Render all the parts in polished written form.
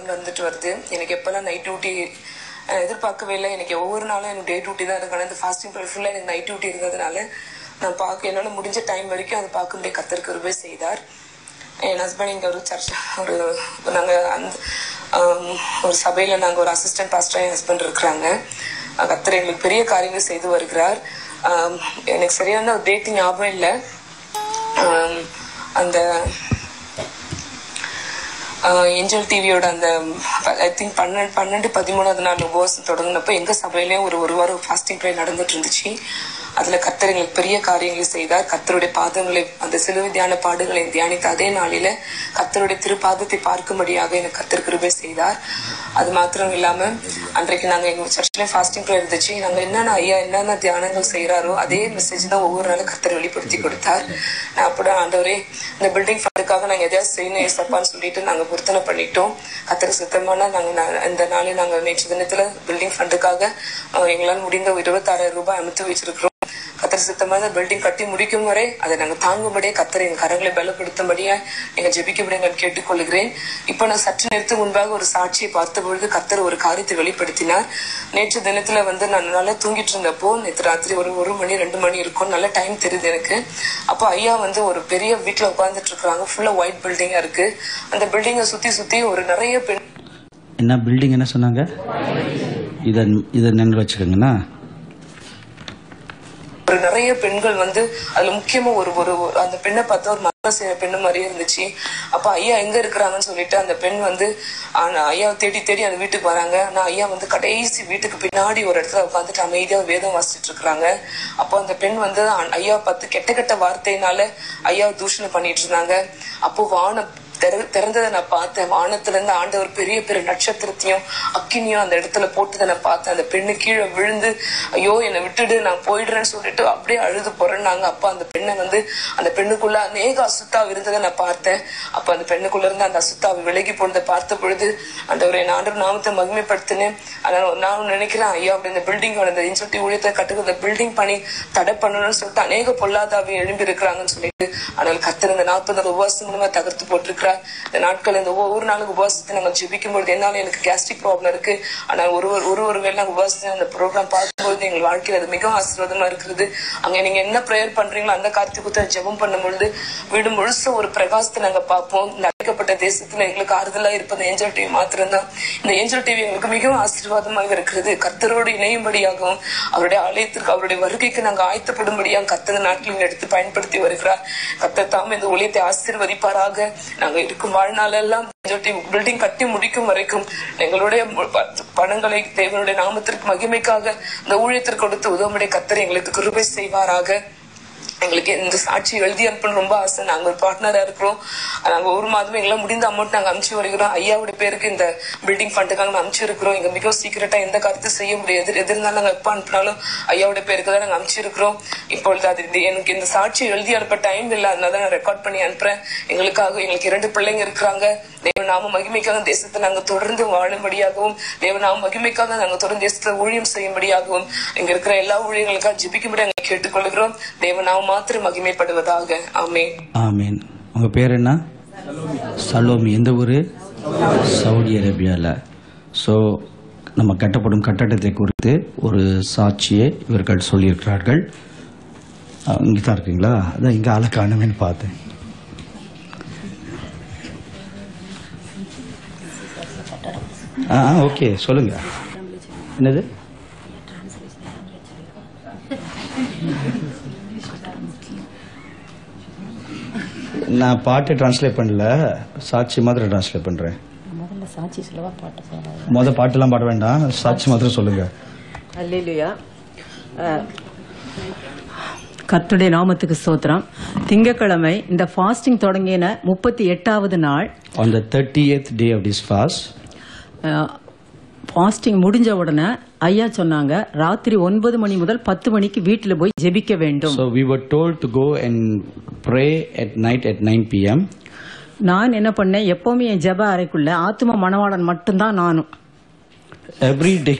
Problem வந்துட்டு வருது. எனக்கு எப்பெல்லாம் நைட் டியூட்டி எதிர்பார்க்கவே இல்லை. எனக்கு ஒவ்வொரு நாளும் எனக்கு டே டியூட்டி தான் இருக்கு. இந்த ஃபாஸ்டிங் பீரியட் ஃபுல்லாக எனக்கு நைட் டியூட்டி இருந்ததுனால நான் என்னால் முடிஞ்ச டைம் வரைக்கும் அதை பார்க்கும்படியே கர்த்தர் கிருபை செய்தார். என் ஹஸ்பண்ட் இங்கே ஒரு சர்ச் நாங்கள் அந்த ஒரு சபையில் நாங்கள் ஒரு அசிஸ்டன்ட் பாஸ்டர் என் ஹஸ்பண்ட் இருக்கிறாங்க. கர்த்தர் எங்களுக்கு பெரிய காரியங்கள் செய்து வருகிறார். எனக்கு சரியான ஒரு டேட் ஞாபகம் இல்லை. அந்த ஏஞ்சல் டிவியோட அந்த ஐ திங்க் 12-13வது நாள் உபவாசம் தொடங்கினப்போ எங்கள் சபையிலேயும் ஒரு வாரம் ஃபாஸ்டிங் ப்ரேயர் நடந்துட்டு இருந்துச்சு. அதில் கர்த்தர் எங்களுக்கு பெரிய காரியங்களை செய்தார். கர்த்தருடைய பாதங்களை அந்த சிலுவை தியான பாடுகளை தியானித்த அதே நாளில் கர்த்தருடைய திருப்பாதத்தை பார்க்கும்படியாக எனக்கு கர்த்தர் கிருபை செய்தார். அது மாத்திரம் இல்லாமல் அன்றைக்கு நாங்கள் எங்கள் சர்ச்சில் ஃபாஸ்டிங் ப்ரேயர் இருந்துச்சு. நாங்கள் என்னென்ன தியானங்கள் செய்கிறாரோ அதே மெசேஜ் தான் ஒவ்வொரு நாளும் கர்த்தர் வெளிப்படுத்தி கொடுத்தார். நான் அப்படி ஆண்டவரே இந்த பில்டிங் ஃபண்டுக்காக நாங்கள் எதையாவது செய்யணும் ஏசப்பான்னு சொல்லிட்டு நாங்கள் பொருத்தனை பண்ணிட்டோம். கர்த்தர் சுத்தமான நாங்கள் இந்த நாளை நாங்கள் நேற்று தினத்தில் பில்டிங் ஃபண்டுக்காக எங்களால் முடிந்த 26,000 ரூபாய் அமைத்து வச்சிருக்கிறோம். கர்த்தர் சுத்தமாக பில்டிங் கட்டி முடிக்கும் வரை அதை நாங்கள் தாங்கும்படியே கர்த்தர் எங்கள் கரங்களை பலப்படுத்தும்படியா எங்கள் ஜெபிக்கும்படியே நான் கேட்டுக்கொள்கிறேன். இப்போ நான் சற்று நேரத்துக்கு முன்பாக ஒரு சாட்சியை பார்த்த பொழுது கர்த்தர் ஒரு காரியத்தை வெளிப்படுத்தினார். நேற்று தினத்துல நான் நல்லா தூங்கிட்டு இருந்தப்போ நேற்று ராத்திரி ஒரு 1 மணி 2 மணி இருக்கும், நல்ல டைம் தெரியுது எனக்கு. அப்போ ஐயா ஒரு பெரிய வீட்டுல உட்கார்ந்துட்டு இருக்காங்க. ஃபுல்லா ஒயிட் பில்டிங்கா இருக்கு. அந்த பில்டிங்கை சுத்தி ஒரு நிறைய பெண் என்ன பில்டிங் என்ன சொன்னாங்க, இதை நினைவு வச்சுக்கோங்கண்ணா. ஒரு நிறைய பெண்கள் அதுல முக்கியமா ஒரு அந்த பெண்ணை பார்த்தா ஒரு மத செய்யற பெண்ணு மாதிரியே இருந்துச்சு. அப்ப ஐயா எங்க இருக்கிறாங்கன்னு சொல்லிட்டு அந்த பெண் ஐயா தேடி அந்த வீட்டுக்கு வராங்க. ஆனா ஐயா கடைசி வீட்டுக்கு பின்னாடி ஒரு இடத்துல உட்காந்துட்டு அமைதியா வேதம் வாசிச்சுட்டு இருக்கிறாங்க. அப்போ அந்த பெண் ஐயா பார்த்து கெட்ட வார்த்தையினால ஐயா தூஷணை பண்ணிட்டு இருந்தாங்க. அப்போ வானம் திறந்ததை நான் பார்த்தேன். வானத்துல இருந்து ஆண்டவர் பெரிய பெரிய நட்சத்திரத்தையும் அக்கினியும் அந்த இடத்துல போட்டதை நான் பார்த்தேன். அந்த பெண்ணு கீழே விழுந்து ஐயோ என்னை விட்டுடு நான் போயிடுறேன்னு சொல்லிட்டு அப்படியே அழுது போறேன்னாங்க. அப்ப அந்த பெண்ணை அந்த பெண்ணுக்குள்ள அநேக அசுத்தாவை இருந்ததை நான் பார்த்தேன். அப்ப அந்த பெண்ணுக்குள்ள இருந்து அந்த அசுத்தாவை விலகி போனதை பார்த்த பொழுது ஆண்டவரை ஆண்டவர் நாமத்தை மகிமைப்படுத்தினேன். அதனால நான் நினைக்கிறேன் ஐயா அப்படி இந்த பில்டிங்கோட இந்த இன்சொட்டி ஊழியத்தை கட்டுக்கிற பில்டிங் பண்ணி தடை பண்ணணும்னு சொல்லிட்டு அநேக பொல்லாதாவை எழும்பி இருக்கிறாங்கன்னு சொல்லிட்டு ஆனால் கர்த்தர் இந்த 40 உபவாசம் மூலமா தகர்த்து போட்டிருக்கிறார். இந்த நாட்கள் இந்த ஒவ்வொரு நாளும் உபவாசத்தை நாங்கள் ஜெபிக்கும் பொழுது என்னால எனக்கு கேஸ்ட்ரிக் ப்ராப்ளம் இருக்கு. ஆனால் ஒரு வேளை நாங்கள் உபவாசத்தை அந்த ப்ரோக்ராம் பார்க்கும்போது எங்கள் வாழ்க்கையில் அது மிகவும் ஆசீர்வாதமா இருக்கிறது. அங்க நீங்க என்ன ப்ரேயர் பண்றீங்களோ அந்த காரியத்துக்கு ஜெபம் பண்ணும் பொழுது வீடு முழுச ஒரு பிரகாசத்தை நாங்க பார்ப்போம். அழைக்கப்பட்ட தேசத்துல எங்களுக்கு ஆறுதலா இருப்பது ஏஞ்சல் டிவி மாத்திரம்தான். இந்த ஏஞ்சல் டிவி எங்களுக்கு மிகவும் ஆசீர்வாதமாக இருக்கிறது. கர்த்தரோடு இணையும்படியாகவும் அவருடைய ஆலயத்திற்கு அவருடைய வருகைக்கு நாங்கள் ஆயத்தப்படும்படியாக கர்த்தர் நாட்களில் எடுத்து பயன்படுத்தி வருகிறார். கர்த்தர் தாம் இந்த ஊழியத்தை ஆசீர்வதிப்பாராக. நாங்க இருக்கும் வாழ்நாளெல்லாம் பில்டிங் கட்டி முடிக்கும் வரைக்கும் எங்களுடைய பணங்களை தேவனுடைய நாமத்திற்கு மகிமைக்காக இந்த ஊழியத்திற்கு கொடுத்து உதவும்படி கர்த்தர் எங்களுக்கு கிருபை செய்வாராக. எங்களுக்கு இந்த சாட்சி எழுதி அனுப்பணும் ரொம்ப ஆசை. நாங்க ஒரு பார்ட்னரா இருக்கிறோம். நாங்க ஒரு மாதம் எங்களால் முடிந்த அமௌண்ட் நாங்க அனுப்பிச்சு வருகிறோம். ஐயாவுடைய பேருக்கு இந்த பில்டிங் ஃபண்டுக்காக நாங்க அனுப்பிச்சு இருக்கிறோம். எங்க மிகவும் சீக்கிரட்டா எந்த காரியத்தை செய்ய முடியாது. எது இருந்தாலும் நாங்க எப்ப அனுப்பினாலும் ஐயாவுடைய பேருக்கு தான் நாங்க அனுப்பிச்சு இருக்கிறோம். இப்பொழுது அது எனக்கு இந்த சாட்சி எழுதி அனுப்ப டைம் இல்லை, அதனால நான் ரெக்கார்ட் பண்ணி அனுப்புறேன். எங்களுக்கு 2 பிள்ளைங்க இருக்கிறாங்க. தேவநாம மகிமைக்காக தேசத்தை நாங்க தொடர்ந்து வாழும்படியாகவும் தேவநாம மகிமைக்காக நாங்க தொடர்ந்து தேசத்துல ஊழியம் செய்யும்படியாகவும் இங்க இருக்கிற எல்லா ஊழியர்களுக்காக ஜெபிக்கும்படி நாங்க கேட்டுக்கொள்கிறோம். தேவநாம மாத்திரம் மகிமைப்படுவதாக. ஆமென். ஆமென். உங்க பேர் என்ன? சலோமி. எந்த ஊரு? சவுதி அரேபியால. ஸோ நம்ம கட்டப்படும் கட்டடத்தை குறித்து ஒரு சாட்சியை இவர்கள் சொல்லியிருக்கிறார்கள். இங்கே தான் இருக்கீங்களா? அதான் இங்கே ஆளை காணுமேன்னு பார்த்தேன். ஓகே சொல்லுங்க. என்னது? நான் பாட்டு டிரான்ஸ்லேட் பண்ணல, சாட்சி மாத்திரம் டிரான்ஸ்லேட் பண்றேன். பாட்டெல்லாம் பாட வேண்டாம், சாட்சி மாத்திரம் சொல்லுங்க. அல்லேலூயா. கர்த்தருடைய நாமத்துக்கு ஸ்தோத்திரம். திங்கட்கிழமை இந்த ஃபாஸ்டிங் தொடங்கின 38வது நாள். On the 30th day of this fast, fasting முடிஞ்ச உடனே ஐயா சொன்னாங்க ராத்திரி 9 மணி முதல் 10 மணிக்கு வீட்டுல போய் ஜெபிக்க வேண்டும். So we were told to go and pray at night at 9 p.m. நான் என்ன பண்ணேன், எப்பவுமே என் ஜெப அறைக்குள்ள ஆத்தும மணவாளன் மட்டும்தான் நானும். Every day.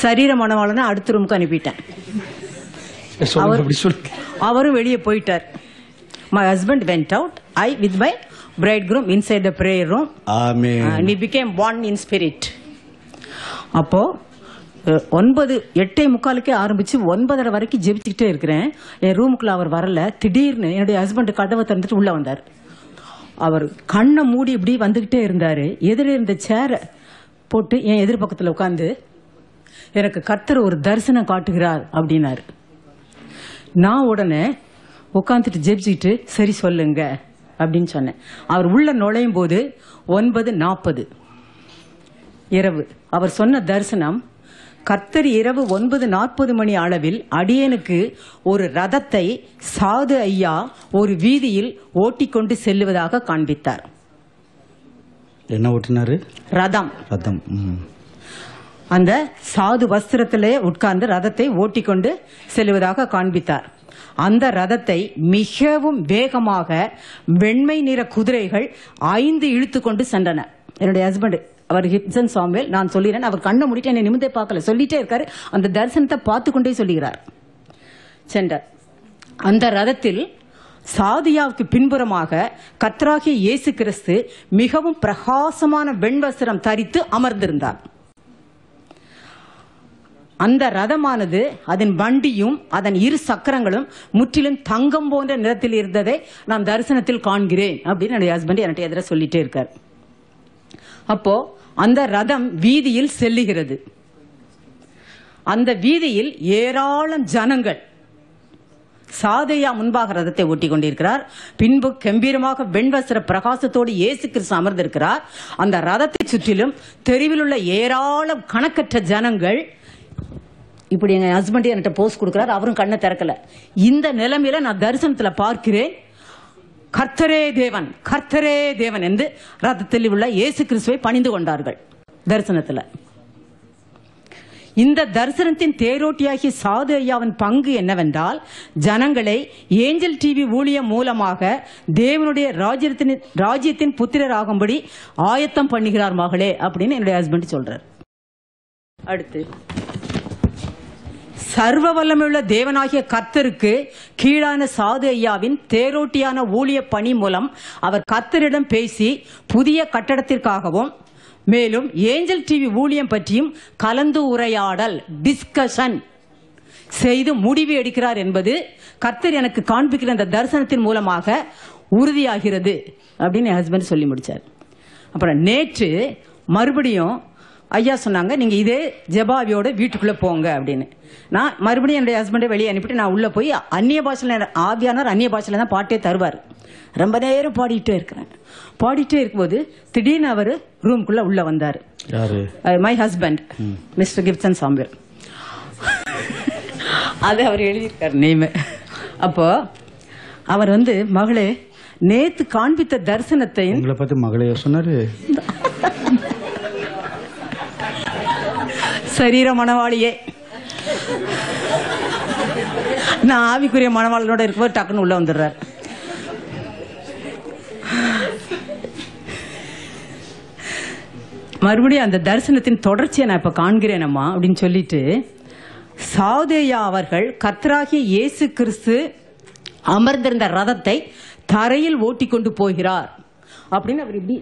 சரீர மணவாளனை அடுத்த ரூமுக்கு அனுப்பிட்டேன். அவரும் வெளியே போயிட்டார். My husband went out. I with my bridegroom inside the prayer room. Amen. And we became one in spirit. அப்போ 8:45 ஆரம்பிச்சு 9:30 வரைக்கும் ஜெபிச்சுக்கிட்டே இருக்கிறேன். என் ரூமுக்குள்ள அவர் வரல. திடீர்னு என்னுடைய ஹஸ்பண்ட் கதவை திறந்துட்டு உள்ள வந்தார். அவர் கண்ணை மூடி இப்படி வந்துகிட்டே இருந்தாரு. எதிரே இருந்த சேரை போட்டு என் எதிர்பக்கத்தில் உட்காந்து எனக்கு கர்த்தர் ஒரு தரிசனம் காட்டுகிறார் அப்படின்னாரு. நான் உடனே உட்காந்துட்டு ஜெபிச்சுக்கிட்டு சரி சொல்லுங்க அப்படின்னு சொன்னேன். அவர் உள்ள நுழையும் போது 9:40 இரவு. அவர் சொன்ன தரிசனம், கர்த்தர் இரவு 9:40 மணி அளவில் அடியனுக்கு ஒரு ரதத்தை சாது ஐயா ஒரு வீதியில் ஓட்டிக்கொண்டு செல்லுவதாக காண்பித்தார். என்ன ஓட்டினாரு? ரதம். ரதம். அந்த சாது வஸ்திரத்திலே உட்கார்ந்து ரதத்தை ஓட்டிக்கொண்டு செல்லுவதாக காண்பித்தார். அந்த ரதத்தை மிகவும் வேகமாக வெண்மை நிற குதிரைகள் 5 இழுத்து கொண்டு சென்றன. என்னுடைய ஹஸ்பண்ட் அவர் கிப்சன் சாமுவேல், நான் சொல்லிறேன், அவர் கண்ணை முடிட்டு என்னை நிமிர்ந்தே பார்க்கல, சொல்லிட்டே இருக்காரு. அந்த தரிசனத்தை பார்த்து கொண்டே சொல்லுகிறார். சென்றார். அந்த ரதத்தில் சாதியாவுக்கு பின்புறமாக கர்த்தராகிய இயேசு கிறிஸ்து மிகவும் பிரகாசமான வெண்வஸ்திரம் தரித்து அமர்ந்திருந்தார். அந்த ரதமானது அதன் வண்டியும் அதன் 2 சக்கரங்களும் முற்றிலும் தங்கம் போன்ற நிறத்தில் இருந்ததை நான் தரிசனத்தில் காண்கிறேன் அப்படின்னு என்னுடைய ஹஸ்பண்ட் என்கிட்ட எதிர சொல்லிட்டே இருக்கார். அப்போ அந்த ரதம் வீதியில் செல்லுகிறது. அந்த வீதியில் ஏராளம் ஜனங்கள். சாதையா முன்பாக ரதத்தை ஓட்டி கொண்டிருக்கிறார். பின்பு கம்பீரமாக வெண்வஸ்திர பிரகாசத்தோடு இயேசு கிறிஸ்து அமர்ந்திருக்கிறார். அந்த ரதத்தை சுற்றிலும் தெருவில் உள்ள ஏராளம் கணக்கற்ற ஜனங்கள். இப்படி எங்க ஹஸ்பண்ட் என்கிட்ட போஸ் கொடுக்கிறார். அவரும் கண்ணை திறக்கல. இந்த நிலைமையில நான் தரிசனத்துல பார்க்கிறேன், கர்த்தரே தேவன், கர்த்தரே தேவன் என்று ரதத்தில் உள்ள இயேசு கிறிஸ்துவை பணிந்து கொண்டார்கள் தரிசனத்துல. இந்த தரிசனத்தின் தேரோட்டியாகிய சாது ஐயாவின் பங்கு என்னவென்றால், ஜனங்களை ஏஞ்சல் டிவி ஊழியம் மூலமாக தேவனுடைய ராஜ்யத்தின் புத்திரராகும்படி ஆயத்தம் பண்ணுகிறார் மகளே அப்படின்னு என்னுடைய ஹஸ்பண்ட் சொல்றார். அடுத்து, சர்வ வல்லமையுள்ள தேவனாகிய கர்த்தருக்கு கீழான சாது ஐயாவின் தேரோட்டியான ஊழிய பணி மூலம் அவர் கர்த்தரிடம் பேசி புதிய கட்டடத்திற்காகவும் மேலும் ஏஞ்சல் டிவி ஊழியம் பற்றியும் கலந்து உரையாடல் டிஸ்கஷன் செய்து முடிவு எடுக்கிறார் என்பது கர்த்தர் எனக்கு காண்பிக்கிற அந்த தரிசனத்தின் மூலமாக உறுதியாகிறது அப்படின்னு என் ஹஸ்பண்ட் சொல்லி முடிச்சார். அப்புறம் நேற்று மறுபடியும் ஐயா சொன்னாங்க, நீங்க இதே ஜெபாவியோட வீட்டுக்குள்ள போங்க அப்படின்னு. நான் மறுபடியும் என்னுடைய ஹஸ்பண்டை வெளியே அனுப்பிட்டு நான் உள்ள போய் அந்நிய பாஷையில், ஆவியானவர் அந்நிய பாஷையில தான் பாட்டே தருவார். ரொம்ப நேரம் பாடிட்டே இருக்கிறேன். பாடிட்டே இருக்கும்போது திடீர்னு அவர் ரூம்குள்ள உள்ள வந்தார். My husband mister Gibson Samuel. அது அவர் எழுதியிருக்கார் நேம். அப்போ அவர் மகளே, நேத்து காண்பித்த தரிசனத்தை உங்களை பார்த்து மகளே சொன்னாரு. சரீர மனவாளியே, நான் ஆவிக்குரிய மனவாளனோட இருக்கும்போது டக்குன்னு உள்ள வந்துடுறார். மறுபடியும் அந்த தரிசனத்தின் தொடர்ச்சியை நான் இப்ப காண்கிறேனம்மா அப்படின்னு சொல்லிட்டு, சாதேயா அவர்கள் கர்த்தராகிய இயேசு கிறிஸ்து அமர்ந்திருந்த ரதத்தை தரையில் ஓட்டி கொண்டு போகிறார் அப்படின்னு அவர் இப்படி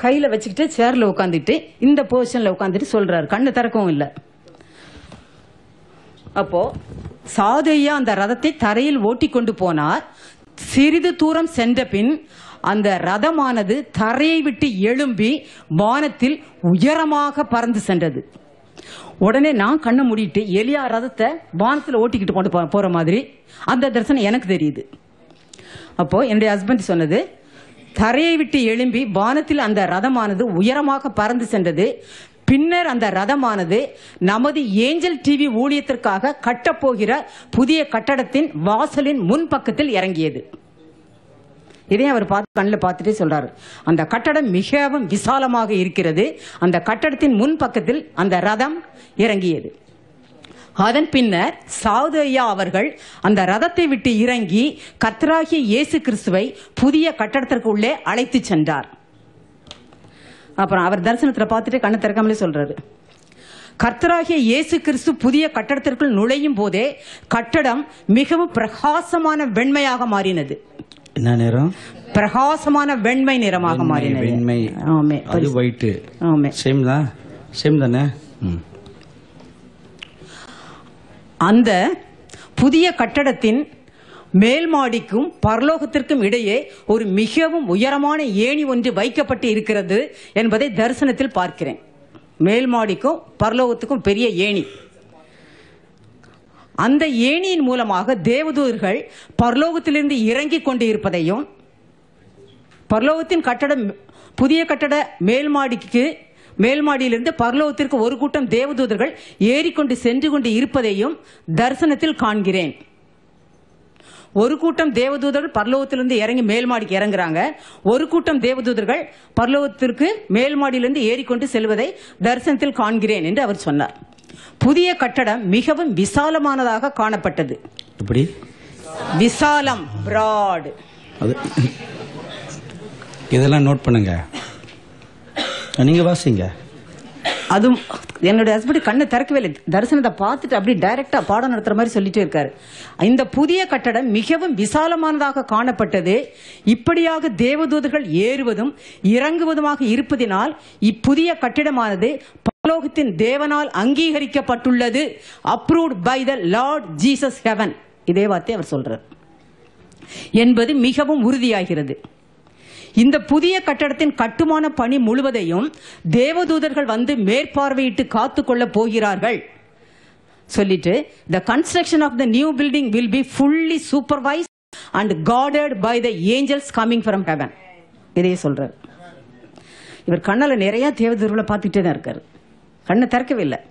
கையில வச்சுக்கிட்டு சேர்ல உட்காந்துட்டு இந்த பொசிஷன்ல உட்காந்துட்டு சொல்றாரு. கண்ணு திறக்கவும் இல்லை. அப்போ சாதையா அந்த ரதத்தை தரையில் ஓட்டி கொண்டு போனார். சிறிது தூரம் சென்ற பின் அந்த ரதமானது தரையை விட்டு எழும்பி வானத்தில் உயரமாக பறந்து சென்றது. உடனே நான் கண்ணை மூடிட்டு எலியா ரதத்தை வானத்தில் ஓட்டிக்கிட்டு கொண்டு போற மாதிரி அந்த தரிசனம் எனக்கு தெரியுது. அப்போ என்னுடைய ஹஸ்பண்ட் சொன்னது, தரையை விட்டு எழும்பி வானத்தில் அந்த ரதமானது உயரமாக பறந்து சென்றது. பின்னர் அந்த ரதமானது நமது ஏஞ்சல் டிவி ஊழியத்திற்காக கட்டப்போகிற புதிய கட்டடத்தின் வாசலின் முன்பக்கத்தில் இறங்கியது. இதையும் அவர் கண்ணில் பார்த்துட்டே சொல்றாரு. அந்த கட்டடம் மிகவும் விசாலமாக இருக்கிறது. அந்த கட்டடத்தின் முன்பக்கத்தில் அந்த ரதம் இறங்கியது. அதன் பின்னர் சாது ஐயா அவர்கள் அந்த ரதத்தை விட்டு இறங்கி கர்த்தராகிய இயேசு கிறிஸ்துவை புதிய கட்டடத்திற்கு உள்ளே அழைத்து சென்றார். அப்புறம் அவர் தரிசனத்தில் பார்த்துட்டு கண்ணை திறக்காமலே சொல்றாரு, கர்த்தராகிய இயேசு கிறிஸ்து புதிய கட்டடத்திற்குள் நுழையும் போதே கட்டடம் மிகவும் பிரகாசமான வெண்மையாக மாறினது. என்ன நிறம்? பிரகாசமான வெண்மை நிறமாக மாறினது. வெண்மை. ஆமே. அது ஒயிட். ஆமே. சேம் தான். சேம் தானே? அந்த புதிய கட்டடத்தின் மேல் மாடிக்கும் பரலோகத்திற்கும் இடையே ஒரு மிகவும் உயரமான ஏணி ஒன்று வைக்கப்பட்டு இருக்கிறது என்பதை தரிசனத்தில் பார்க்கிறேன். மேல் மாடிக்கும் பரலோகத்துக்கும் பெரிய ஏணி. அந்த ஏணியின் மூலமாக தேவதூதர்கள் பரலோகத்திலிருந்து இறங்கி கொண்டு இருப்பதையும், பரலோகத்தின் கட்டடம் புதிய கட்டட மேல் மாடியிலிருந்து பரலோகத்திற்கு ஒரு கூட்டம் தேவதூதர்கள் ஏறிக்கொண்டு சென்று கொண்டு இருப்பதையும் தரிசனத்தில் காண்கிறேன். ஒரு கூட்டம் தேவதூதர்கள் பரலோகத்திலிருந்து இறங்கி மேல் மாடிக்கு இறங்குறாங்க. ஒரு கூட்டம் தேவதூதர்கள் பரலோகத்திற்கு மேல் மாடியிலிருந்து ஏறிக்கொண்டு செல்வதை தரிசனத்தில் காண்கிறேன் என்று அவர் சொன்னார். புதிய கட்டடம் மிகவும் விசாலமானதாக காணப்பட்டது. எப்படி? விசாலம், பிராட். இதெல்லாம் நோட் பண்ணுங்க, நீங்க வாசிங்க. அதுவும் என்னுடைய ஹஸ்பண்ட் கண்ணை திறக்கவே இல்லை. தரிசனத்தை பார்த்துட்டு அப்படி டைரக்டா பாடம் நடத்துற மாதிரி சொல்லிட்டே இருக்காரு. இந்த புதிய கட்டடம் மிகவும் விசாலமானதாக காணப்பட்டது. இப்படியாக தேவதூதர்கள் ஏறுவதும் இறங்குவதுமாக இருப்பதினால் இப்புதிய கட்டிடமானது பரலோகத்தின் தேவனால் அங்கீகரிக்கப்பட்டுள்ளது. Approved by the Lord Jesus heaven. இதே வார்த்தை அவர் சொல்றார் என்பது மிகவும் உறுதியாகிறது. இந்த புதிய கட்டடத்தின் கட்டுமான பணி முழுவதையும் தேவதூதர்கள் வந்து மேற்பார்வையிட்டு காத்துக்கொள்ள போகிறார்கள் சொல்லிட்டு, the construction of the new building will be fully supervised and guarded by the angels coming from heaven. இதையே சொல்றார். இவர் கண்ணால நிறைய தேவதூதர்களை பார்த்துட்டே தான் இருக்காரு, கண்ணை திறக்கவே இல்லை.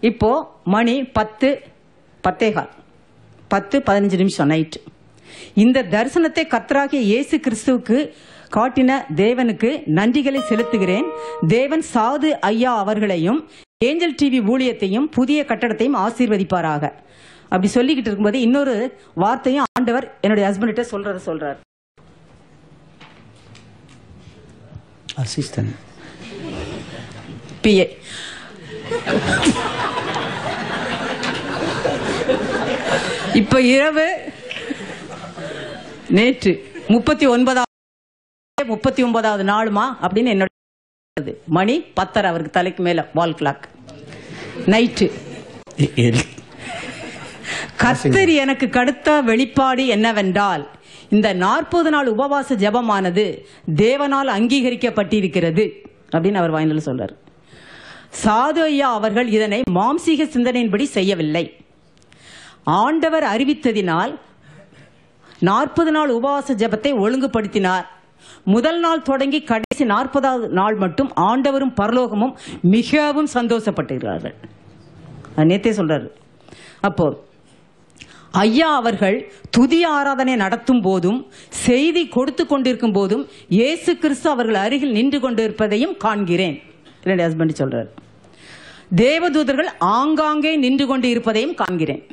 இப்போ மணி 10:15 நிமிஷம் நைட்டு. இந்த தரிசனத்தை கர்த்தராகிய இயேசு கிறிஸ்துவுக்கு காட்டின தேவனுக்கு நன்றிகளை செலுத்துகிறேன். தேவன் சாது ஐயா அவர்களையும் ஏஞ்சல் டிவி ஊழியத்தையும் புதிய கட்டடத்தையும் ஆசீர்வதிப்பாராக. அப்படி சொல்லிக்கிட்டு இருக்கும்போது இன்னொரு வார்த்தையும் ஆண்டவர் என்னுடைய ஹஸ்பண்ட் சொல்றார். அசிஸ்டன்ட் பிஏ இப்ப இரவு நேற்று 39வது நாளுமா அப்படின்னு என்னோட மணி 10:30 அவருக்கு தலைக்கு மேல வால் கிளாக் நைட்டு. கர்த்தர் எனக்கு கடுத்த வெளிப்பாடு என்னவென்றால், இந்த 40 நாள் உபவாச ஜெபமானது தேவனால் அங்கீகரிக்கப்பட்டிருக்கிறது அப்படின்னு அவர் வாயில சொல்றார். சாது ஐயா அவர்கள் இதனை மாம்சீக சிந்தனையின்படி செய்யவில்லை. ஆண்டவர் அறிவித்ததினால் 40 நாள் உபவாச ஜெபத்தை ஒழுங்குபடுத்தினார். முதல் நாள் தொடங்கி கடைசி 40வது நாள் மட்டும் ஆண்டவரும் பரலோகமும் மிகவும் சந்தோஷப்பட்டிருக்கிறார்கள். நேத்தே சொல்றாரு. அப்போ ஐயா அவர்கள் துதி ஆராதனை நடத்தும் போதும் செய்தி கொடுத்து கொண்டிருக்கும் போதும் இயேசு கிறிஸ்து அவர்கள் அருகில் நின்று கொண்டிருப்பதையும் காண்கிறேன். என்னுடைய ஹஸ்பண்ட் சொல்றாரு. தேவதூதர்கள் ஆங்காங்கே நின்று கொண்டு இருப்பதையும் காண்கிறேன்.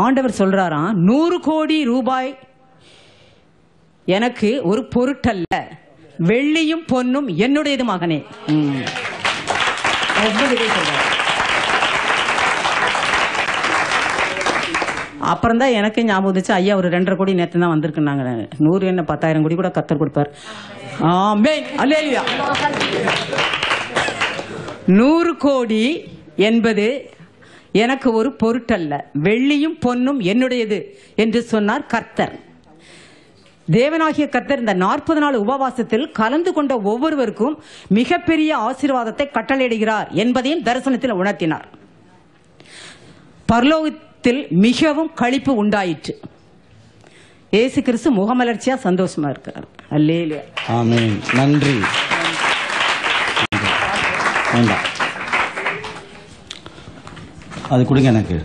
ஆண்டவர் சொல்றாராம், 100 கோடி ரூபாய் எனக்கு ஒரு பொருட்டல்ல, வெள்ளியும் பொன்னும் என்னுடையது மகனே. அப்புறம் தான் எனக்கு ஞாபகம் வந்துச்சு, ஐயா ஒரு 2.5 கோடி நேற்று தான் வந்திருக்குனாங்க. 100 என்ன 10,000 கோடி கூட கர்த்தர் கொடுப்பார். ஆமென், அல்லேலூயா. 100 கோடி என்பது எனக்கு ஒரு பொருட்டல்ல, வெள்ளியும் பொன்னும் என்னுடையது என்று சொன்னார் கர்த்தர். தேவனாகிய கர்த்தர் இந்த 40 நாள் உபவாசத்தில் கலந்து கொண்ட ஒவ்வொருவருக்கும் மிகப்பெரிய ஆசீர்வாதத்தை கட்டளையிடுகிறார் என்பதையும் தரிசனத்தில் உணர்த்தினார். பரலோகத்தில் மிகவும் களிப்பு உண்டாயிற்று. இயேசு கிறிஸ்து முகமலர்ச்சியா சந்தோஷமா இருக்கிறார். அல்லேலூயா. ஆமென். நன்றி. அது கொடுங்க எனக்கு.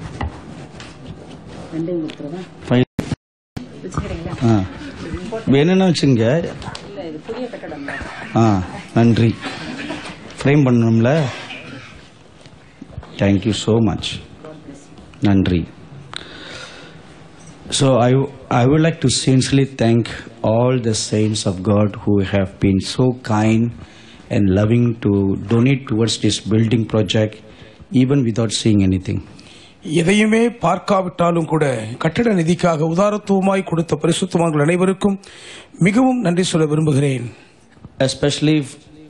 வேணும்னா வச்சுங்க. நன்றி. ஃப்ரேம் பண்ணணும்ல. Thank you so much. நன்றி. So I would like to sincerely thank all the saints of God who have been so kind and loving to donate towards this building project even without seeing anything. எதையுமே பார்க்காவிட்டாலும் கூட கட்டட நிதிக்காக உதாரத்துவமாய் கொடுத்த பரிசுத்தவான்கள் அனைவருக்கும் மிகவும் நன்றி சொல்ல விரும்புகிறேன். Especially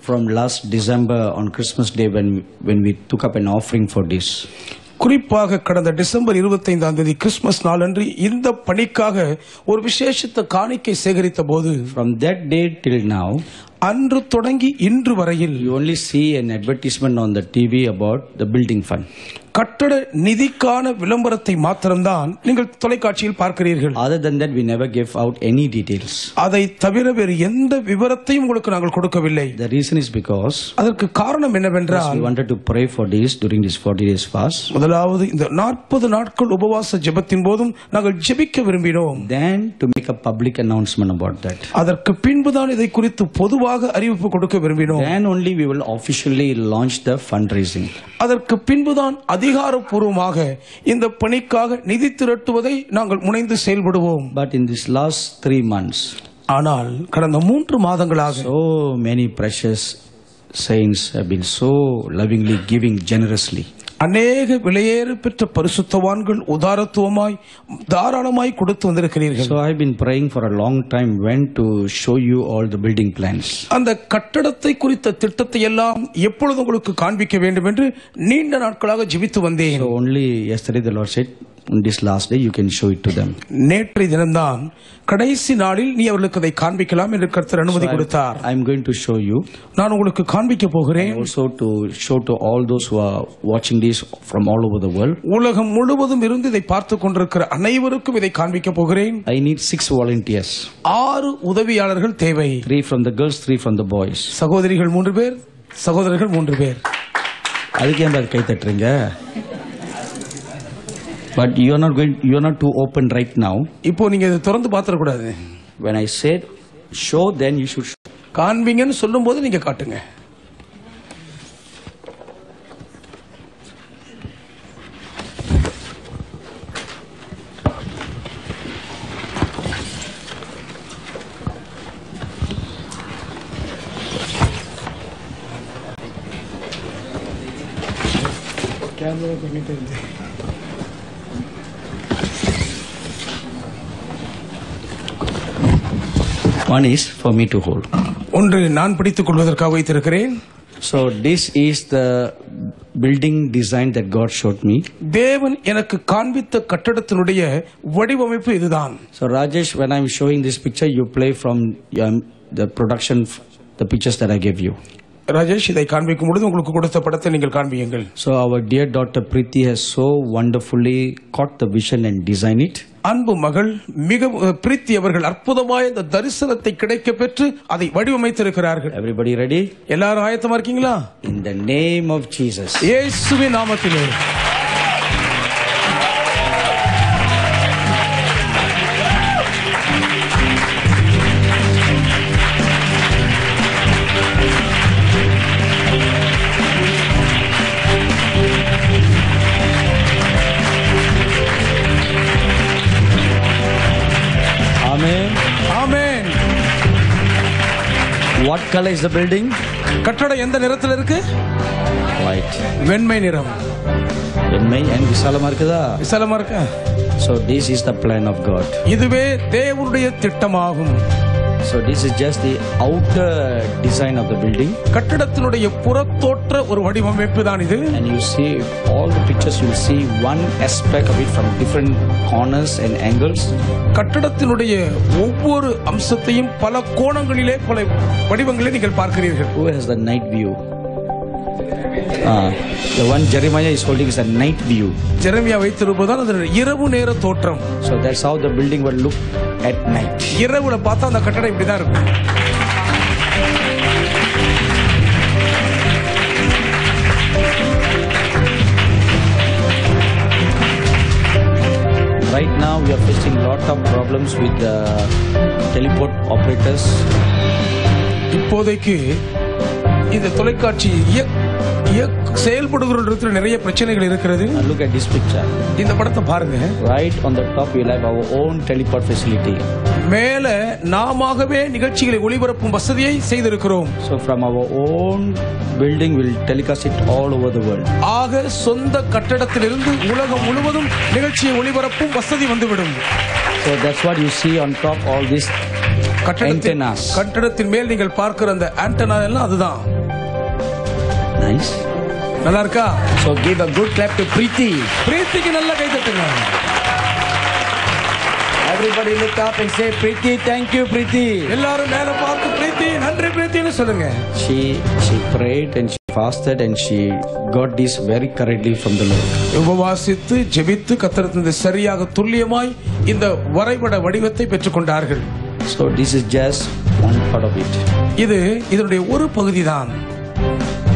from last December on Christmas Day when we took up an offering for this. குறிப்பாக கடந்த டிசம்பர் 25ஆம் தேதி கிறிஸ்துமஸ் நாளன்று இந்த பணிக்காக ஒரு விசேஷித்த காணிக்கை சேகரித்த போது, from that day till now, அன்று தொடங்கி இன்று வரையில் you only see an advertisement on the TV about the building fund. கட்டட நிதிக்கான விளம்பரத்தை மாத்திரம்தான் நீங்கள் தொலைக்காட்சியில் பார்க்கிறீர்கள். Other than that, we never gave out any details. அதை தவிர வேறு எந்த விவரத்தையும் உங்களுக்கு நாங்கள் கொடுக்கவில்லை. The reason is because அதற்கு காரணம் என்னவென்றால், we wanted to pray for this during this 40 days fast. முதலாவது இந்த 40 நாட்கள் உபவாச ஜெபத்தின் போதும் நாங்கள் ஜெபிக்க விரும்பினோம். Then to make a public announcement about that. அதற்கு பின்புதான் இதை குறித்து பொதுவாக அறிவிப்பு கொடுக்க விரும்பினோம். Then only we will officially launch the fundraising. அதற்கு பின்புதான் அதிகாரப்பூர்வமாக இந்த பணிக்காக நிதி திரட்டுவதை நாங்கள் முனைந்து செயல்படுவோம். But in this last 3 months, ஆனால் கடந்த 3 மாதங்களாக so many precious saints have been so lovingly giving generously. அநேக விலையேற பெற்ற பரிசுத்தவான்கள் உதாரத்துவமாய் தாராளமாய் கொடுத்து வந்திருக்கிறீர்கள். So I've been praying for a long time when to show you all the building plans. அந்த கட்டடத்தை குறித்த திட்டத்தை எல்லாம் எப்பொழுது உங்களுக்கு காண்பிக்க வேண்டும் என்று நீண்ட நாட்களாக ஜெபித்து வந்தேன். So only yesterday the Lord said, on this last day you can show it to them. நேற்றைய தினம்தான் கடைசி நாளில் நீ அவர்களுக்கு அதை காண்பிக்கலாம் என்று கர்த்தர் அனுமதி கொடுத்தார். I'm going to show you. நான் உங்களுக்கு காண்பிக்க போகிறேன். Also to show to all those who are watching this from all over the world. உலகம் முழுவதும் இருந்து இதை பார்த்து கொண்டிருக்கிற அனைவருக்கும் இதை காண்பிக்க போகிறேன். I need 6 volunteers. 6 உதவியாளர்கள் தேவை. 3 from the girls, 3 from the boys. சகோதரிகள் 3 பேர், சகோதரர்கள் 3 பேர். அதுக்கு ஏன் கை தட்டுறீங்க? But you are not too open right now. இப்போ நீங்க இதை திறந்து பாத்திர கூடாது. When I said show, then you should show. காண்பிங்கன்னு சொல்லும்போது நீங்க காட்டுங்க. கேமரா பண்ணிட்டு இருந்தேன். One is for me to hold. ஒன்று நான் பிடித்துக் கொள்வதற்காக வைத்திருக்கிறேன். So this is the building design that God showed me. தேவன் எனக்கு காண்பித்த கட்டடத்தினுடைய வடிவமைப்பு இதுதான். So Rajesh, when I'm showing this picture, you play from the production, the pictures that I gave you. Rajesh, இதை காண்பிக்கும் பொழுது உங்களுக்கு கொடுத்த படத்தை நீங்கள் காண்பியுங்கள். So our dear daughter Preeti has so wonderfully caught the vision and designed it. அன்பு மகள் பிரீத்தி அவர்கள் அற்புதமாய் இந்த தரிசனத்தை கிடைக்க பெற்று அதை வடிவமைத்திருக்கிறார்கள். Everybody ready? எல்லாரும் ஆயத்தமா இருக்கீங்களா? In the name of Jesus. இயேசுவின் நாமத்திலே. Amen. What color is the building? கட்டடம் எந்த நிறத்தில் இருக்கு? White. வெண்மை நிறம். வெண்மை and விசாலமா இருக்குதா? விசாலமா இருக்கு. So this is the plan of God. இதுவே தேவனுடைய திட்டமாகும். So this is just the outer design of the building. கட்டடத்தினுடைய புறத்தோற்ற ஒரு வடிவமைப்பு தான் இது. And you see all the pictures, you will see one aspect of it from different corners and angles. கட்டடத்தினுடைய ஒவ்வொரு அம்சத்தையும் பல கோணங்களிலே பல வடிவங்களை நீங்கள் பார்க்கிறீர்கள். Who has the night view? The one Jeremiah is holding is a night view. Jeremiah வைத்திருப்பதால் அது இரவு நேர தோற்றம். So that's how the building will look at night. இரவுல பார்த்தா அந்த கட்டடம் இப்படிதான் இருக்கும். Right now we are facing lot of problems with the teleport operators. இப்போதைக்கு இந்த தொலைக்காட்சி செயல்படுகிற நிறைய பிரச்சனைகள் இருக்கிறது. Look at this picture. இந்த படத்தை பாருங்க. Right on the top we have our own teleport facility. மேல நாமாகவே நிகழ்ச்சிகளை ஒளிபரப்பும் வசதியை செய்திருக்கிறோம். So from our own building we'll telecast it all over the world. ஆக சொந்த கட்டடத்திலிருந்து உலகம் முழுவதும் நிகழ்ச்சியை ஒளிபரப்பும் வசதி வந்துவிடும். So that's what you see on top all these antennas. கட்டடத்தின் மேல் நீங்கள் பார்க்கிற அந்த ஆண்டனா எல்லாம் அதுதான். Nice. நல்லா இருக்கா? So give a good clap to Preeti. பிரீத்திக்கு நல்ல கை தட்டுங்க. Everybody look up and say Preeti, thank you Preeti. எல்லாரும் மேல பார்த்து பிரீத்தி நன்றி பிரீத்தின்னு சொல்லுங்க. She prayed and she fasted and she got this very correctly from the Lord. உபவாசித்து ஜெபித்து கர்த்தரிடமிருந்து சரியாக துல்லியமாய் இந்த வரைபட வடிவத்தை பெற்றுக்கொண்டார்கள். So this is just one part of it. இது இதனுடைய ஒரு பகுதிதான்.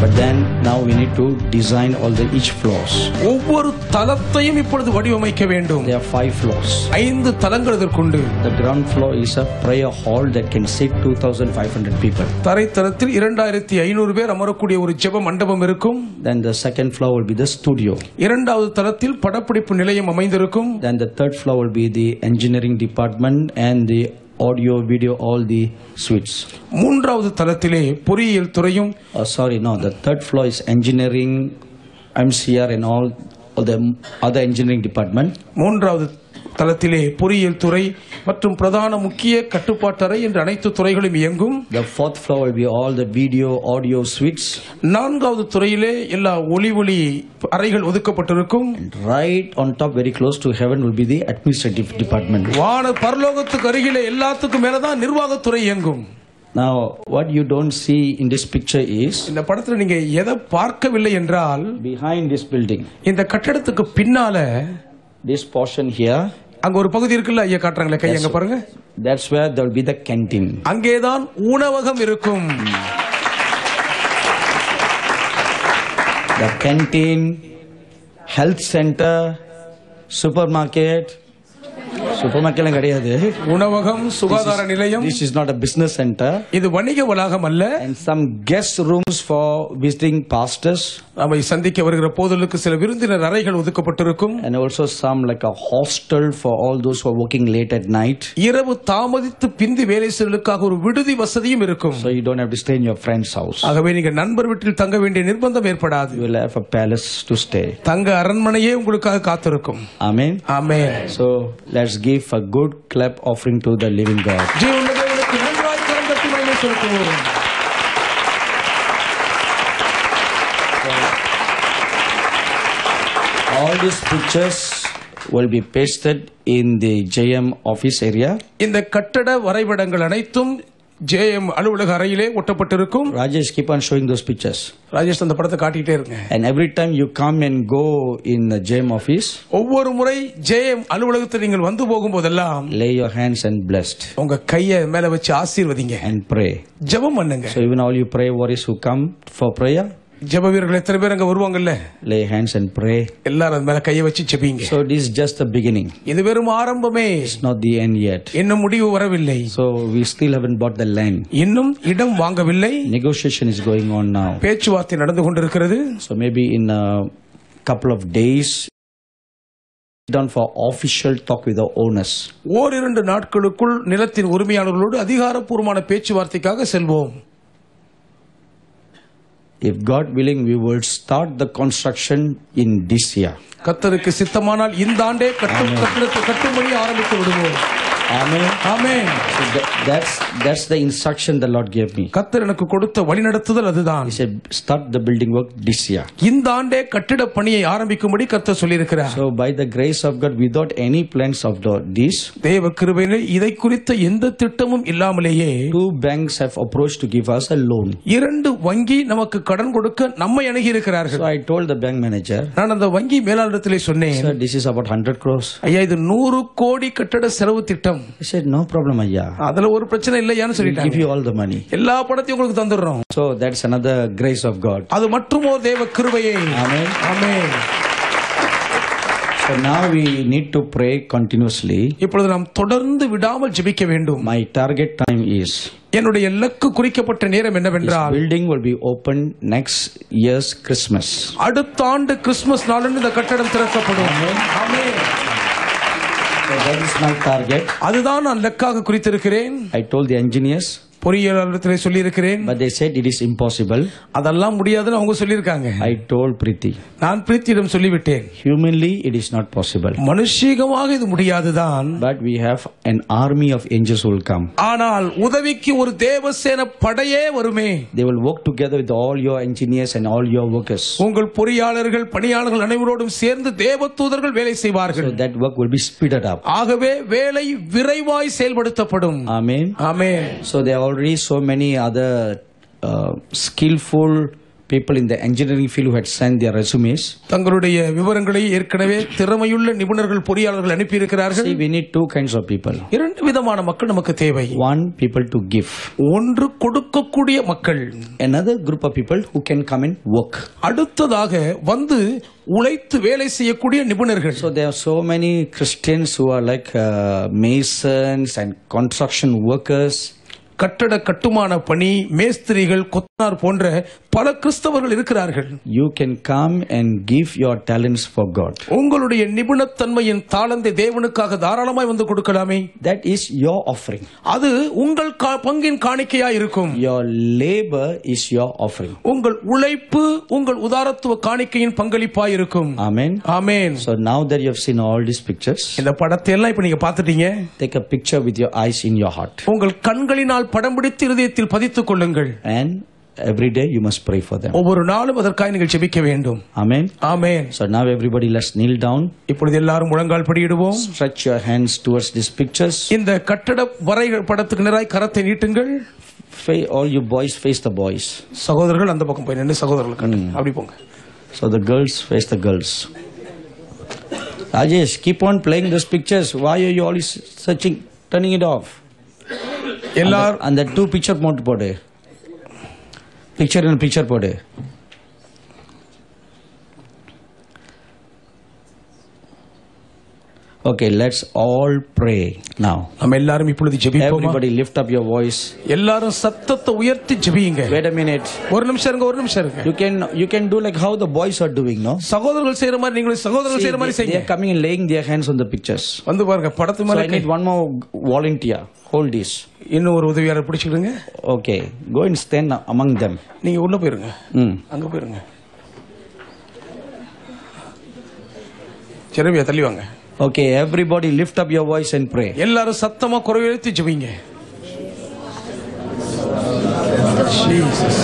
But then now we need to design all the each floors. ஒவ்வொரு தளத்தையும் இப்பொழுது வடிவமைக்க வேண்டும். There are 5 floors. 5 தளங்கள் இதற்குண்டு. The ground floor is a prayer hall that can sit 2,500 people. தரைத்தளத்தில் 2500 பேர் அமரக்கூடிய ஒரு ஜெப மண்டபம் இருக்கும். Then the second floor will be the studio. இரண்டாவது தளத்தில் படப்பிடிப்பு நிலையம் அமைந்திருக்கும். Then the third floor will be the engineering department and the audio video all the suites. மூன்றாவது தளத்திலே பொறியியல் துறையும் The third floor is engineering, MCR and all the other engineering department. மூன்றாவது தளத்திலே பொறியியல் துறை மற்றும் பிரதான முக்கிய கட்டுப்பாட்டறை என்ற அனைத்து துறைகளும் இயங்கும். The fourth floor will be all the video audio suites. நான்காவது துறையிலே எல்லா ஒளி அறைகள் ஒதுக்கப்பட்டிருக்கும். Right on top very close to heaven will be the administrative department. வான பரலோகத்துக்கு அருகிலே எல்லாத்துக்கும் மேலதான் நிர்வாகத்துறை இயங்கும். Now what you don't see in this picture is இந்த படத்துல நீங்க எதை பார்க்கவில்லை என்றால் behind this building. இந்த கட்டடத்துக்கு பின்னால This portion here, அங்க ஒரு பகுதி இருக்குல்ல, ஐயா காட்டுறாங்களே, கை அங்க பாருங்க. That's where there will be the canteen. அங்கேதான் உணவகம் இருக்கும். The canteen, health center, supermarket கிடையாது. உணவகம், சுகாதார நிலையம். This is not a business center. இது வணிக வளாகம் அல்ல. And some guest rooms for visiting pastors. நம்மை சந்திக்க வருகிற போதலுக்கு சில விருந்தினர் அறைகள் ஒதுக்கப்பட்டிருக்கும். And also some like a hostel for all those who are working late at night. இரவு தாமதித்து பிந்தி வேலை செய்வதற்காக ஒரு விடுதி வசதியும் இருக்கும். So you don't have to stay in your friend's house. ஆகவே நீங்க நண்பர் வீட்டில் தங்க வேண்டிய நிர்பந்தம் ஏற்படாது. You will have a palace to stay. தங்க அரண்மனையே உங்களுக்காக காத்திருக்கும். Amen. Amen. So let's give a good clap offering to the living God. ஜீவனுள்ள தேவனுக்கு நன்றாய் கரம் தட்டி மகிமை செலுத்துவோம். All these pictures will be pasted in the JM office area. இந்த கட்டட வரைபடங்கள் அனைத்தும் JM அலுவலக அறையிலே ஒட்டப்பட்டிருக்கும். Rajesh, keep on showing those pictures. Rajesh அந்த படத்தை காட்டிட்டே இருங்க. And every time you come and go in the JM office, ஒவ்வொரு முறை JM அலுவலகத்தில் நீங்கள் வந்து போகும்போதெல்லாம் lay your hands and blessed. உங்க கையை மேல வச்சு ஆசீர்வதிங்க. And pray. ஜெபம் பண்ணுங்க. So even all you pray warriors who come for prayer, ஜெப வீரர்கள் எத்தனை பேர் அங்க வருவாங்கல்ல, lay hands and pray. எல்லாரும் மேல கையை வச்சு ஜெபிங்க. So this is just the beginning. இது வெறும் ஆரம்பமே. It's not the end yet. இன்னும் முடிவு வரவில்லை. So we still haven't bought the land. இன்னும் இடம் வாங்கவில்லை. Negotiation is going on now. பேச்சுவார்த்தை நடந்து கொண்டிருக்கிறது. So maybe in a couple of days done for official talk with the owners. ஓரிரண்டு நாட்களுக்குள் நிலத்தின் உரிமையாளர்களோடு அதிகாரப்பூர்வமான பேச்சுவார்த்தைக்காக செல்வோம். If God willing, we will start the construction in this year. கர்த்தருக்கு சித்தமானால் இந்த ஆண்டே கட்டும்படி ஆரம்பித்து விடுவோம். Amen. Amen. So that's the instruction the Lord gave me. கர்த்தர் எனக்கு கொடுத்த வழிநடத்துதல் அதுதான். He said start the building work this year. இந்த ஆண்டே கட்டிட பணியை ஆரம்பிக்கும்படி கர்த்தர் சொல்லியிருக்கிறார். So by the grace of God, without any plans of this, தேவ கிருபையிலே இதை குறித்த எந்த திட்டமும் இல்லாமலேயே 2 banks have approached to give us a loan. 2 வங்கி நமக்கு கடன் கொடுக்க நம்மை அணுகி இருக்கிறார்கள். So I told the bank manager, நான் அந்த வங்கி மேலாளரிடத்திலே சொன்னேன், sir, this is about 100 crores. ஐயா இது 100 கோடி கட்டட செலவு திட்டம். He said no problem ஐயா, அதுல ஒரு பிரச்சனை இல்லையான்னு சொல்லிட்டாங்க. give you all the money. எல்லா பணத்தையும் உங்களுக்கு தந்துறோம். So that's another grace of God. அது மற்றும் ஒரு தேவ கிருபையே. Amen. Amen. So now we need to pray continuously. இப்பொழுது நாம் தொடர்ந்து விடாமல் ஜெபிக்க வேண்டும். My target time is என்னுடைய இலக்கு குறிக்கப்பட்ட நேரம் என்னவென்றால் building will be open next year's Christmas. அடுத்த ஆண்டு கிறிஸ்துமஸ் நாளன்று இந்த கட்டடம் திறக்கப்படும். ஆமென். So that is my target. அதுதான் நான் இலக்காக குறித்திருக்கிறேன். I told the engineers, பொறியியலாளர்களை சொல்லி இருக்கிறேன். but they said it is impossible. அதெல்லாம் முடியாதுன்னு அவங்க சொல்லியிருக்காங்க. I told Preeti, நான் பிரீத்தியிடம் சொல்லிவிட்டேன், humanly it is not possible, மனுஷீகமாக இது முடியாதுதான், but we have an army of angels who will come. ஆனால் உதவிக்கு ஒரு தேவசேன படையே வருமே. They will work together with all your engineers and all your workers. உங்கள் பொறியாளர்கள் பணியாளர்கள் அனைவரோடும் சேர்ந்து தேவதூதர்கள் வேலை செய்வார்கள். So that work will be speeded up. ஆகவே வேலை விரைவாய் செயல்படுத்தப்படும். Amen. Amen. So there are already so many other skillful people in the engineering field who had sent their resumes. தங்களுடைய விவரங்களை ஏற்கனவே திறமையுள்ள நிபுணர்கள் பொறியாளர்கள் அனுப்பி இருக்கிறார்கள். See, we need two kinds of people. இரண்டு விதமான மக்கள் நமக்கு தேவை. One, people to give. ஒன்று கொடுக்கக்கூடிய மக்கள். Another group of people who can come and work. அடுத்ததாக வந்து உழைத்து வேலை செய்யக்கூடிய நிபுணர்கள். So there are so many Christians who are like masons and construction workers. கட்டட கட்டுமான பணி மேஸ்திரிகள் கொத்தனார் போன்ற பல கிறிஸ்தவர்கள் இருக்கிறார்கள். You can come and give your talents for God. உங்களுடைய நிபுணத்தன்மையின் தாளந்தை தேவனுக்காக தாராளமாய் வந்து கொடுக்கலாமே. That is your offering. அது உங்கள் பங்கின் காணிக்கையா இருக்கும். Your labor is your offering. உங்கள் உழைப்பு உங்கள் உதாரத்துவ காணிக்கையின் பங்களிப்பாய் இருக்கும். Amen. Amen. So now that you have seen all these pictures, இந்த படத்தை எல்லாம் இப்ப நீங்க பார்த்துட்டீங்க. take a picture with your eyes in your heart. உங்கள் கண்களினால் படம் பிடித்து இதயத்தில் பதித்துக் கொள்ளுங்கள். And every day you must pray for them. ஒவ்வொரு நாளும் அதற்காக நீங்கள் ஜெபிக்க வேண்டும். Amen. Amen. So now everybody let's kneel down. இப்பொழுது எல்லாரும் முழங்கால் படியிடுவோம். Stretch your hands towards these pictures. இந்த கட்டட வரை படத்துக்கு நேராய் கரத்தை நீட்டுங்கள். All you boys face the boys. சகோதரர்கள் அந்த பக்கம் போய் நின்று சகோதரர்கள் கண்டு அப்படி போங்க. So the girls face the girls. Rajesh, keep on playing those pictures. Why are you always searching, turning it off? எல்லாரும் அந்த two picture மட்டும் போடு. Picture போடு. Okay, let's all pray now. நம்ம எல்லாரும் இப்பொழுது ஜெபிப்போம். Everybody lift up your voice. எல்லாரும் சத்தத்தை உயர்த்தி ஜெபியுங்க. Wait a minute. ஒரு நிமிஷம் இருங்க. You can do like how the boys are doing, no? சகோதரர்கள் செய்யற மாதிரி நீங்களும் சகோதரர்கள் செய்யற மாதிரி They செய்யுங்க. are coming and laying their hands on the pictures. வந்து பாருங்க படத்து So மேல I need one more volunteer. Hold this. இன்னும் ஒரு உதவியாளர் பிடிச்சிடுங்க. Okay, go and stand among them. நீங்க உள்ள போயிருங்க. அங்க போயிருங்க. செரவியா தள்ளி வாங்க. Okay, everybody lift up your voice and pray. எல்லாரும் சத்தமா குரல் எழுத்தி ஜெபிங்க. Jesus.